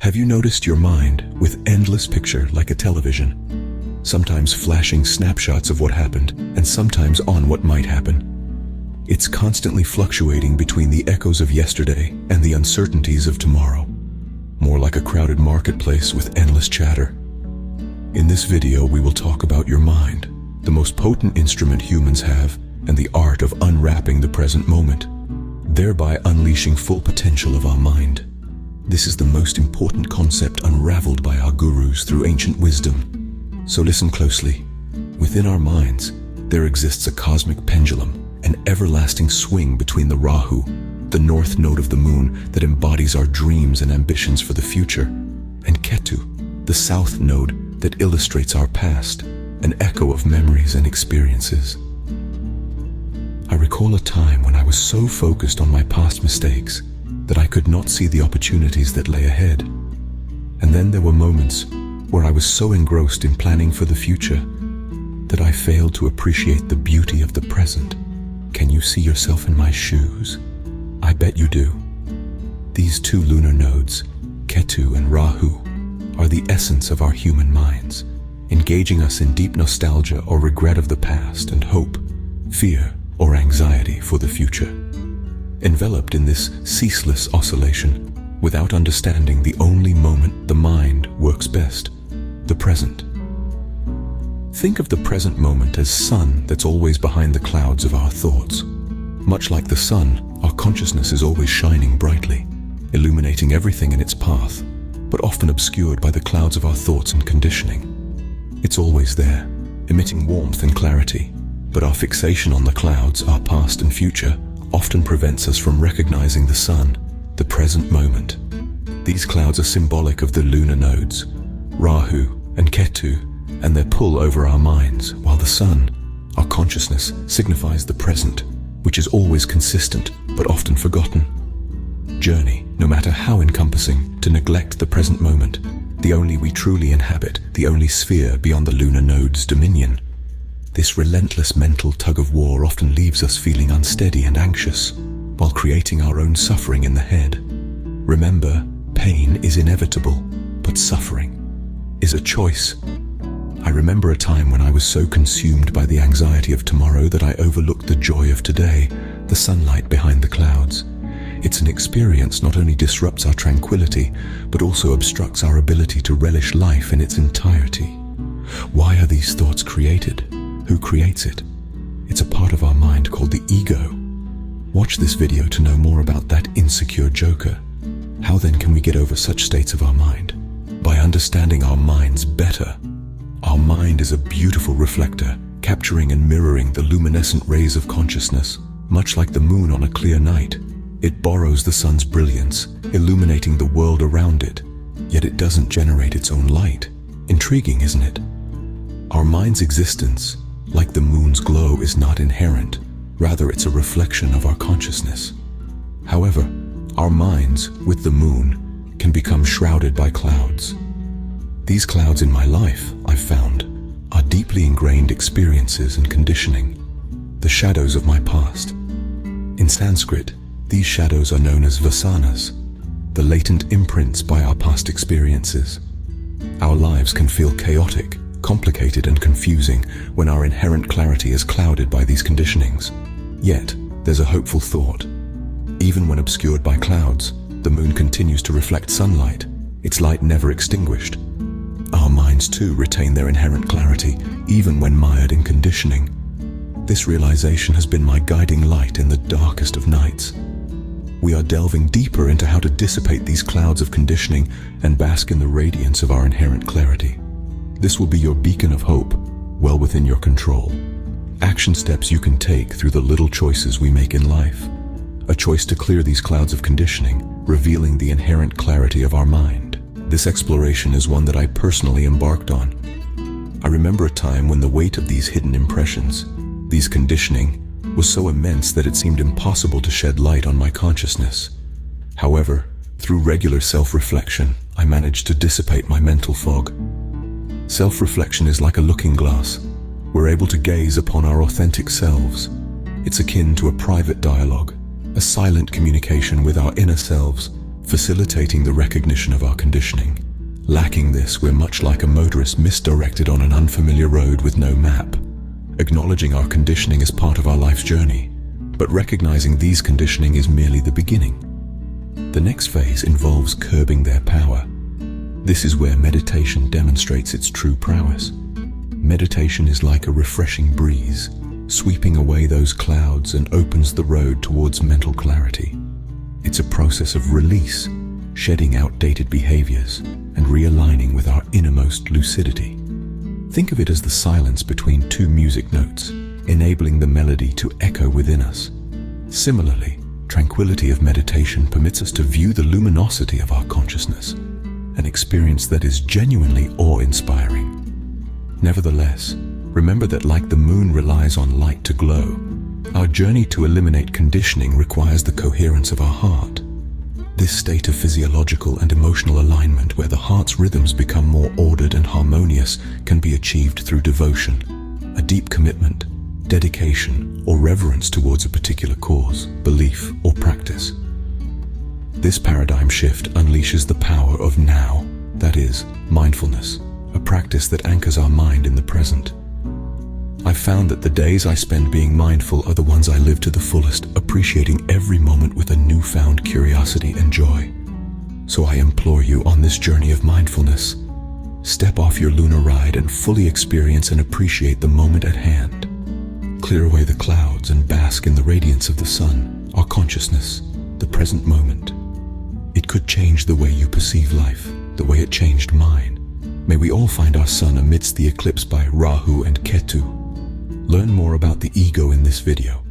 Have you noticed your mind with endless picture like a television? Sometimes flashing snapshots of what happened and sometimes on what might happen. It's constantly fluctuating between the echoes of yesterday and the uncertainties of tomorrow. More like a crowded marketplace with endless chatter. In this video, we will talk about your mind, the most potent instrument humans have, and the art of unwrapping the present moment, thereby unleashing full potential of our mind. This is the most important concept unraveled by our gurus through ancient wisdom. So listen closely. Within our minds, there exists a cosmic pendulum, an everlasting swing between the Rahu, the north node of the moon that embodies our dreams and ambitions for the future, and Ketu, the south node that illustrates our past, an echo of memories and experiences. I recall a time when I was so focused on my past mistakes that I could not see the opportunities that lay ahead. And then there were moments where I was so engrossed in planning for the future that I failed to appreciate the beauty of the present. Can you see yourself in my shoes? I bet you do. These two lunar nodes, Ketu and Rahu, are the essence of our human minds, engaging us in deep nostalgia or regret of the past and hope, fear, or anxiety for the future. Enveloped in this ceaseless oscillation, without understanding the only moment the mind works best, the present. Think of the present moment as sun that's always behind the clouds of our thoughts. Much like the sun, our consciousness is always shining brightly, illuminating everything in its path, but often obscured by the clouds of our thoughts and conditioning. It's always there, emitting warmth and clarity, but our fixation on the clouds, our past and future, often prevents us from recognizing the sun, the present moment. These clouds are symbolic of the lunar nodes, Rahu and Ketu, and their pull over our minds, while the sun, our consciousness, signifies the present, which is always consistent but often forgotten. Journey, no matter how encompassing, to neglect the present moment, the only we truly inhabit, the only sphere beyond the lunar node's dominion. This relentless mental tug-of-war often leaves us feeling unsteady and anxious, while creating our own suffering in the head. Remember, pain is inevitable, but suffering is a choice. I remember a time when I was so consumed by the anxiety of tomorrow that I overlooked the joy of today, the sunlight behind the clouds. It's an experience not only disrupts our tranquility, but also obstructs our ability to relish life in its entirety. Why are these thoughts created? Who creates it? It's a part of our mind called the ego. Watch this video to know more about that insecure joker. How then can we get over such states of our mind? By understanding our minds better. Our mind is a beautiful reflector, capturing and mirroring the luminescent rays of consciousness. Much like the moon on a clear night, it borrows the sun's brilliance, illuminating the world around it, yet it doesn't generate its own light. Intriguing, isn't it? Our mind's existence, like the moon's glow, is not inherent. Rather, it's a reflection of our consciousness. However, our minds, with the moon, can become shrouded by clouds. These clouds in my life, I've found, are deeply ingrained experiences and conditioning, the shadows of my past. In Sanskrit, these shadows are known as vasanas, the latent imprints by our past experiences. Our lives can feel chaotic, complicated and confusing when our inherent clarity is clouded by these conditionings. Yet, there's a hopeful thought. Even when obscured by clouds, the moon continues to reflect sunlight, its light never extinguished. Our minds too retain their inherent clarity, even when mired in conditioning. This realization has been my guiding light in the darkest of nights. We are delving deeper into how to dissipate these clouds of conditioning and bask in the radiance of our inherent clarity. This will be your beacon of hope, well within your control. Action steps you can take through the little choices we make in life. A choice to clear these clouds of conditioning, revealing the inherent clarity of our mind. This exploration is one that I personally embarked on. I remember a time when the weight of these hidden impressions, these conditioning, was so immense that it seemed impossible to shed light on my consciousness. However, through regular self-reflection, I managed to dissipate my mental fog. Self-reflection is like a looking glass. We're able to gaze upon our authentic selves. It's akin to a private dialogue, a silent communication with our inner selves, facilitating the recognition of our conditioning. Lacking this, we're much like a motorist misdirected on an unfamiliar road with no map. Acknowledging our conditioning is part of our life's journey, but recognizing these conditioning is merely the beginning. The next phase involves curbing their power. This is where meditation demonstrates its true prowess. Meditation is like a refreshing breeze, sweeping away those clouds and opens the road towards mental clarity. It's a process of release, shedding outdated behaviors and realigning with our innermost lucidity. Think of it as the silence between two music notes, enabling the melody to echo within us. Similarly, tranquility of meditation permits us to view the luminosity of our consciousness, an experience that is genuinely awe-inspiring. Nevertheless, remember that like the moon relies on light to glow, our journey to eliminate conditioning requires the coherence of our heart. This state of physiological and emotional alignment, where the heart's rhythms become more ordered and harmonious, can be achieved through devotion, a deep commitment, dedication, or reverence towards a particular cause, belief, or practice. This paradigm shift unleashes the power of now, that is, mindfulness, a practice that anchors our mind in the present. I've found that the days I spend being mindful are the ones I live to the fullest, appreciating every moment with a newfound curiosity and joy. So I implore you, on this journey of mindfulness, step off your lunar ride and fully experience and appreciate the moment at hand. Clear away the clouds and bask in the radiance of the sun, our consciousness, the present moment. It could change the way you perceive life, the way it changed mine. May we all find our sun amidst the eclipse by Rahu and Ketu. Learn more about the ego in this video.